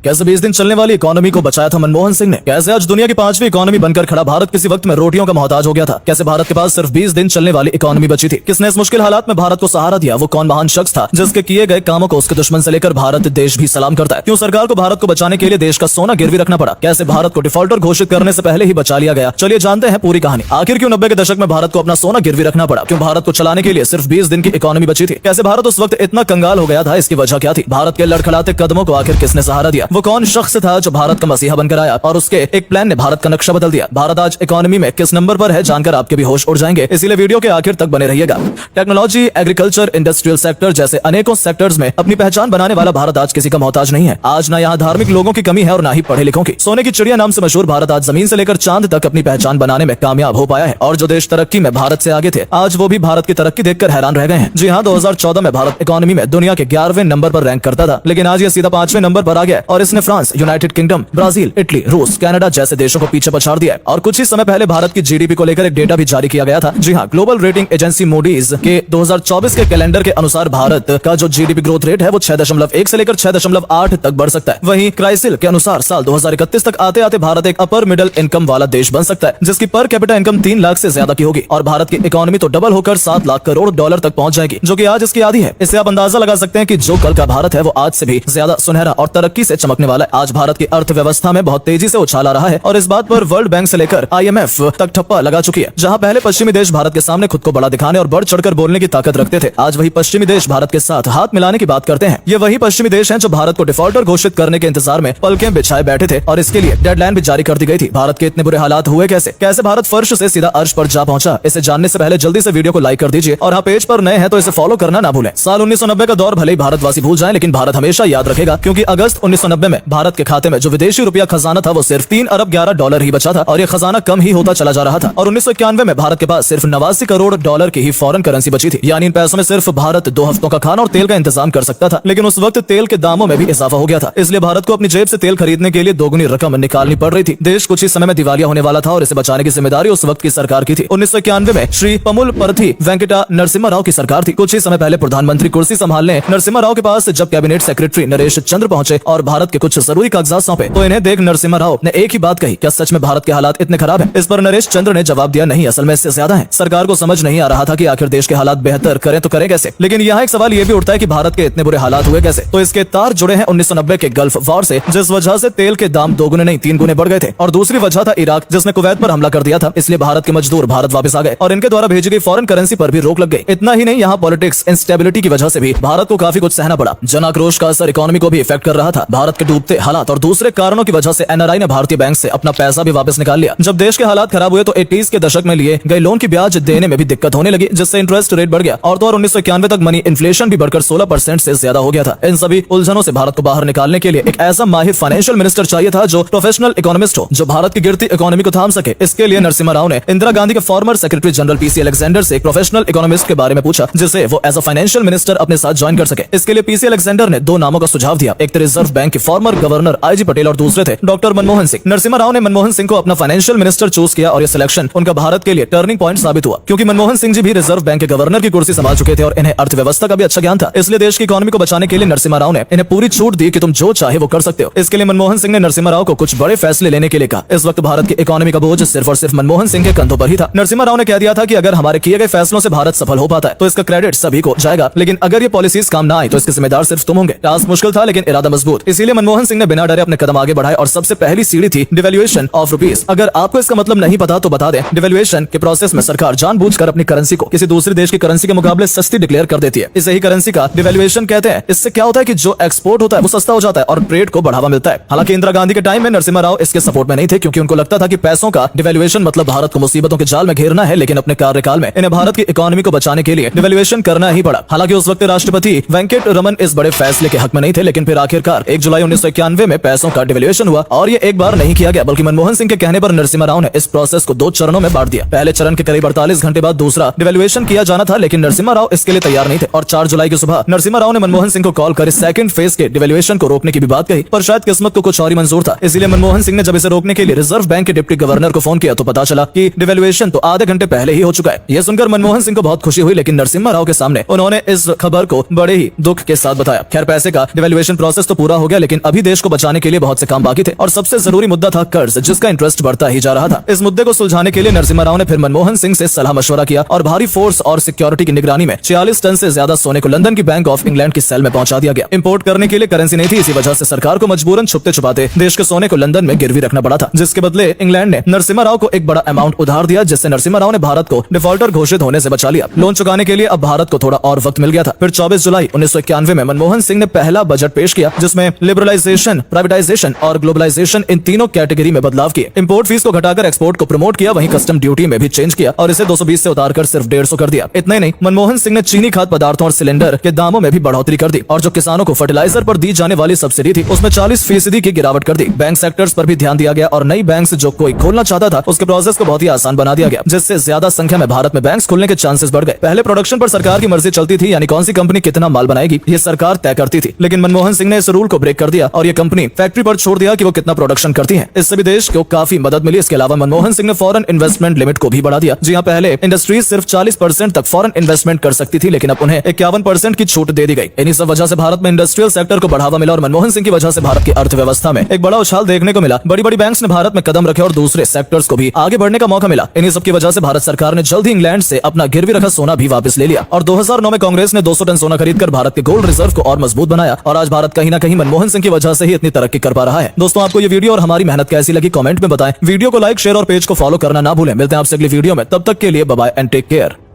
कैसे 20 दिन चलने वाली इकोनॉमी को बचाया था मनमोहन सिंह ने। कैसे आज दुनिया की 5वीं इकोनॉमी बनकर खड़ा भारत किसी वक्त में रोटियों का मोहताज हो गया था। कैसे भारत के पास सिर्फ 20 दिन चलने वाली इकोनॉमी बची थी। किसने इस मुश्किल हालात में भारत को सहारा दिया। वो कौन महान शख्स था जिसके किए गए कामों को उसके दुश्मन से लेकर भारत देश भी सलाम करता है। क्यों सरकार को भारत को बचाने के लिए देश का सोना गिरवी रखना पड़ा। कैसे भारत को डिफॉल्टर घोषित करने से पहले ही बचा लिया गया। चलिए जानते हैं पूरी कहानी। आखिर क्यों 90 के दशक में भारत को अपना सोना गिरवी रखना पड़ा। क्यों भारत को चलाने के लिए सिर्फ 20 दिन की इकोनॉमी बची थी। कैसे भारत उस वक्त इतना कंगाल हो गया था। इसकी वजह क्या थी। भारत के लड़खड़ाते कदमों को आखिर किसने सहारा दिया। वो कौन शख्स था जो भारत का मसीहा बनकर आया और उसके एक प्लान ने भारत का नक्शा बदल दिया। भारत आज इकोनॉमी में किस नंबर पर है जानकर आपके भी होश उड़ जाएंगे। इसीलिए वीडियो के आखिर तक बने रहिएगा। टेक्नोलॉजी, एग्रीकल्चर, इंडस्ट्रियल सेक्टर जैसे अनेकों सेक्टर्स में अपनी पहचान बनाने वाला भारत आज किसी का मोहताज नहीं है। आज ना यहाँ धार्मिक लोगों की कमी है और ना ही पढ़े लिखों की। सोने की चिड़िया नाम से मशहूर भारत आज जमीन से लेकर चांद तक अपनी पहचान बनाने में कामयाब हो पाया है। और जो देश तरक्की में भारत से आगे थे आज वो भी भारत की तरक्की देखकर हैरान रह गए हैं। जी हाँ, 2014 में भारत इकोनॉमी में दुनिया के 11वें नंबर पर रैंक करता था, लेकिन आज ये सीधा 5वें नंबर पर आ गया और इसने France, United kingdom, Brazil, Italy, रूस, कनाडा जैसे देशों को पीछे पछाड़ दिया है। और कुछ ही समय पहले भारत की जीडीपी को लेकर एक डेटा भी जारी किया गया था। जी हाँ, ग्लोबल रेटिंग एजेंसी मूडीज के 2024 के कैलेंडर के अनुसार भारत का जो जीडीपी ग्रोथ रेट है वो 6.1 से लेकर 6.8 तक बढ़ सकता है। वहीं क्राइसिल के अनुसार साल 2031 तक आते आते भारत एक अपर मिडिल इनकम वाला देश बन सकता है, जिसकी पर कैपिटा इनकम 3 लाख से ज्यादा की होगी। और भारत की इकोनॉमी तो डबल होकर 7 लाख करोड़ डॉलर तक पहुंच जाएगी, जो कि आज इसकी आधी है। इससे आप अंदाजा लगा सकते हैं कि जो कल का भारत है वो आज से भी ज्यादा सुनहरा और तरक्की से चमकने वाला है। आज भारत की अर्थव्यवस्था में बहुत तेजी से उछाल आ रहा है और इस बात पर वर्ल्ड बैंक से लेकर IMF तक ठप्पा लगा चुकी है। जहां पहले पश्चिमी देश भारत के सामने खुद को बड़ा दिखाने और बढ़ चढ़कर बोलने की ताकत रखते थे, आज वही पश्चिमी देश भारत के साथ हाथ मिलाने की बात करते हैं। ये वही पश्चिमी देश हैं जो भारत को डिफॉल्टर घोषित करने के इंतजार में पलकें बिछाए बैठे थे और इसके लिए डेडलाइन भी जारी कर दी गई थी। भारत के इतने बुरे हालात हुए कैसे। कैसे भारत फर्श से सीधा अर्श पर जा पहुंचा। इसे जानने से पहले जल्दी से वीडियो को लाइक कर दीजिए और हाँ, पेज पर नए हैं तो इसे फॉलो करना ना भूलें। साल 1990 का दौर भले ही भारतवासी भूल जाएं, लेकिन भारत हमेशा याद रखेगा, क्योंकि अगस्त 1990 में भारत के खाते में जो विदेशी रुपया खजाना था वो सिर्फ 3 अरब 11 डॉलर ही बचा था और ये खजाना कम ही होता चला जा रहा था। और 1991 में भारत के पास सिर्फ 89 करोड़ डॉलर की ही फॉरेन करेंसी बची थी। यानी इन पैसों में सिर्फ भारत 2 हफ्तों का खाना और तेल का इंतजाम कर सकता था। लेकिन उस वक्त तेल के दामों में भी इजाफा हो गया था, इसलिए भारत को अपनी जेब से तेल खरीदने के लिए दोगुनी रकम निकालनी पड़ रही थी। देश कुछ ही समय में दिवालिया होने वाला था और इसे बचाने की जिम्मेदारी उस वक्त की सरकार की थी। 1991 में श्री पमुलपर्थी वेंकटा नरसिम्हा राव की सरकार थी। कुछ ही समय पहले प्रधानमंत्री कुर्सी संभालने नरसिम्हा राव के पास जब कैबिनेट सेक्रेटरी नरेश चंद्र पहुंचे और भारत के कुछ जरूरी कागजात सौंपे तो इन्हें देख नरसिम्हा राव ने एक ही बात कही, क्या सच में भारत के हालात इतने खराब हैं? इस पर नरेश चंद्र ने जवाब दिया, नहीं, असल में इससे ज्यादा है। सरकार को समझ नहीं आ रहा था कि आखिर देश के हालात बेहतर करें तो करें कैसे। लेकिन यहाँ एक सवाल ये भी उठता है कि भारत के इतने बुरे हालात हुए कैसे। तो इसके तार जुड़े हैं 1990 के गल्फ वॉर से, जिस वजह से तेल के दाम 2 गुने नहीं 3 गुने बढ़ गए थे। और दूसरी वजह था इराक, जिसने कुवैत पर हमला कर दिया था, इसलिए भारत के मजदूर भारत वापस आ गए और इनके द्वारा भेजी गई फॉरेन करेंसी पर भी रोक लग गई। इतना ही नहीं, यहाँ पॉलिटिक्स इंस्टेबिलिटी की वजह से भी भारत को काफी कुछ सहना पड़ा। जन आक्रोश का असर इकोनॉमी को भी इफेक्ट कर रहा था। भारत के डूबते हालात और दूसरे कारणों की वजह से NRI ने भारतीय बैंक से अपना पैसा भी वापस निकाल लिया। जब देश के हालात खराब हुए तो 80s के दशक में लिए गए लोन की ब्याज देने में भी दिक्कत होने लगी, जिससे इंटरेस्ट रेट बढ़ गया और तो और 1991 तक मनी इन्फ्लेशन भी बढ़कर 16% से ज्यादा हो गया था। इन सभी उलझनों से भारत को बाहर निकालने के लिए एक ऐसा माहिर फाइनेंशियल मिनिस्टर चाहिए था जो प्रोफेशनल इकोनॉमिस्ट हो, जो भारत की गिरती इकोनॉमी को थाम सके। इसके लिए नरसिम्हा राव ने इंदिरा गांधी के former secretary general PC Alexander से एक प्रोफेशनल इकोनॉमिस्ट के बारे में पूछा, जिसे वो एज अ फाइनेंशियल मिनिस्टर अपने साथ ज्वाइन कर सके। इसके लिए PC अलेक्जेंडर ने 2 नामों का सुझाव दिया। एक रिजर्व बैंक के फॉर्मर गवर्नर IG पटेल और दूसरे थे डॉक्टर मनमोहन सिंह। नरसिम्हा राव ने मनमोहन सिंह को अपना फाइनेंशियल मिनिस्टर चूज किया और ये सिलेक्शन उनका भारत के लिए टर्निंग पॉइंट साबित हुआ, क्योंकि मनमोहन सिंह जी भी रिजर्व बैंक के गवर्नर की कुर्सी संभाल चुके थे और इन्हें अर्थव्यवस्था का भी अच्छा ज्ञान था। इसलिए देश की इकोनॉमी को बचाने के लिए नरसिम्हा राव ने इन्हें पूरी छूट दी कि तुम जो चाहे वो कर सकते हो। इसके लिए मनमोहन सिंह ने नरसिम्हा राव को कुछ बड़े फैसले लेने के लिए कहा। इस वक्त भारत की इकोनॉमी का बोझ सिर्फ और सिर्फ मनमोहन सिंह के कंधों पर ही था। नरसिम्हा राव ने कह दिया था कि अगर हमारे किए गए फैसलों से भारत सफल हो पाता है तो इसका क्रेडिट सभी को जाएगा, लेकिन अगर ये पॉलिसीज काम ना आई तो इसके जिम्मेदार सिर्फ तुम होंगे। टास्क मुश्किल था लेकिन इरादा मजबूत, इसीलिए मनमोहन सिंह ने बिना डरे अपने कदम आगे बढ़ाए और सबसे पहली सीढ़ी थी डिवैल्यूएशन ऑफ रुपीज। अगर आपको इसका मतलब नहीं पता तो बता दें, डिवैल्यूएशन के प्रोसेस में सरकार जानबूझकर अपनी करेंसी को किसी दूसरे देश की करेंसी के मुकाबले सस्ती डिक्लेयर कर देती है। इसे ही करेंसी का डिवैल्यूएशन कहते हैं। इससे क्या होता है कि जो एक्सपोर्ट होता है वो सस्ता हो जाता है और ट्रेड को बढ़ावा मिलता है। हालांकि इंदिरा गांधी के टाइम में नरसिम्हा राव इसके सपोर्ट में नहीं थे, क्योंकि उनको लगता था कि पैसों का डिवैल्यूएशन मतलब भारत को मुसीबतों के जाल में घेरना है। लेकिन अपने कार्यकाल में इन्हें भारत की इकोनॉमी को बचाने के लिए डिवैल्यूएशन करना ही पड़ा। हालांकि उस वक्त राष्ट्रपति वेंकट रमन इस बड़े फैसले के हक में नहीं थे, लेकिन फिर आखिरकार 1 जुलाई 1991 में पैसों का डिवैल्यूएशन हुआ और ये एक बार नहीं किया गया, बल्कि मनमोहन सिंह के कहने पर नरसिम्हा राव ने इस प्रोसेस को 2 चरणों में बांट दिया। पहले चरण के करीब 48 घंटे बाद दूसरा डिवैल्यूएशन किया जाना था, लेकिन नरसिम्हा राव इसके लिए तैयार नहीं थे और 4 जुलाई की सुबह नरसिम्हा राव ने मनमोहन सिंह को कॉल कर सेकंड फेज के डिवैल्यूएशन को रोकने की भी बात कही, पर शायद किस्मत को कुछ और ही मंजूर था। इसलिए मनमोहन सिंह ने जब इसे रोकने के लिए रिजर्व बैंक के डिप्टी गवर्नर को फोन किया तो पता चला कि डिवैल्यूएशन तो आधे घंटे पहले ही हो चुका है। यह सुनकर मनमोहन सिंह को बहुत खुशी हुई, लेकिन नरसिम्हा राव के सामने उन्होंने इस खबर को बड़े ही दुख के साथ बताया। खैर, पैसे का डिवैल्यूएशन प्रोसेस तो पूरा हो गया, लेकिन लेकिन अभी देश को बचाने के लिए बहुत से काम बाकी थे और सबसे जरूरी मुद्दा था कर्ज, जिसका इंटरेस्ट बढ़ता ही जा रहा था। इस मुद्दे को सुलझाने के लिए नरसिम्हा राव ने फिर मनमोहन सिंह से सलाह मशवरा किया और भारी फोर्स और सिक्योरिटी की निगरानी में 46 टन से ज्यादा सोने को लंदन की बैंक ऑफ इंग्लैंड की सेल में पहुंचा दिया गया। इंपोर्ट करने के लिए करेंसी नहीं थी, इसी वजह से सरकार को मजबूरन छुपते छुपाते देश के सोने को लंदन में गिरवी रखना पड़ा था, जिसके बदले इंग्लैंड ने नरसिम्हा राव को एक बड़ा अमाउंट उधार दिया, जिससे नरसिम्हा राव ने भारत को डिफॉल्टर घोषित होने से बचा लिया। लोन चुकाने के लिए अब भारत को थोड़ा और वक्त मिल गया था। फिर 24 जुलाई 1991 में मनमोहन सिंह ने पहला बजट पेश किया, जिसमें लिबरलाइजेशन, प्राइवेटाइजेशन और ग्लोबलाइजेशन इन तीनों कैटेगरी में बदलाव किए। इंपोर्ट फीस को घटाकर एक्सपोर्ट को प्रमोट किया, वहीं कस्टम ड्यूटी में भी चेंज किया और इसे 220 से उतारकर सिर्फ 150 कर दिया। इतना ही नहीं, मनमोहन सिंह ने चीनी खाद्य पदार्थों और सिलेंडर के दामों में भी बढ़ोतरी कर दी और जो किसानों को फर्टिलाइजर पर दी जाने वाली सब्सिडी थी उसमें 40% की गिरावट कर दी। बैंक सेक्टर्स पर भी ध्यान दिया गया और नई बैंक जो कोई खोलना चाहता था उसके प्रोसेस को बहुत ही आसान बना दिया गया, जिससे ज्यादा संख्या में भारत में बैंक्स खुलने के चांसेस बढ़ गए। पहले प्रोडक्शन पर सरकार की मर्जी चलती थी, यानी कौन सी कंपनी कितना माल बनाएगी ये सरकार तय करती थी, लेकिन मनमोहन सिंह ने इस रूल को ब्रेक कर दिया और ये कंपनी फैक्ट्री पर छोड़ दिया कि वो कितना प्रोडक्शन करती है। इससे भी देश को काफी मदद मिली। इसके अलावा मनमोहन सिंह ने फॉरेन इन्वेस्टमेंट लिमिट को भी बढ़ा दिया। जी हाँ, पहले इंडस्ट्रीज सिर्फ 40% तक फॉरेन इन्वेस्टमेंट कर सकती थी, लेकिन अब उन्हें 51% की छूट दे दी गई। इन्हीं सब वजह से भारत में इंडस्ट्रियल सेक्टर को बढ़ावा मिला और मनमोहन सिंह की वजह से भारत की अर्थव्यवस्था में एक बड़ा उछाल देखने को मिला। बड़ी बड़ी बैंक्स ने भारत में कदम रखे और दूसरे सेक्टर्स को भी आगे बढ़ने का मौका मिला। इन्हीं सब की वजह से भारत सरकार ने जल्द ही इंग्लैंड से अपना गिरवी रखा सोना भी वापस ले लिया और 2009 में कांग्रेस ने 200 टन सोना खरीदकर भारत के गोल्ड रिजर्व को और मजबूत बनाया और आज भारत कहीं ना कहीं मनमोहन सिंह की वजह से ही इतनी तरक्की कर पा रहा है। दोस्तों, आपको ये वीडियो और हमारी मेहनत कैसी लगी कमेंट में बताएं। वीडियो को लाइक, शेयर और पेज को फॉलो करना ना भूलें। मिलते हैं आपसे अगली वीडियो में, तब तक के लिए bye bye and take care.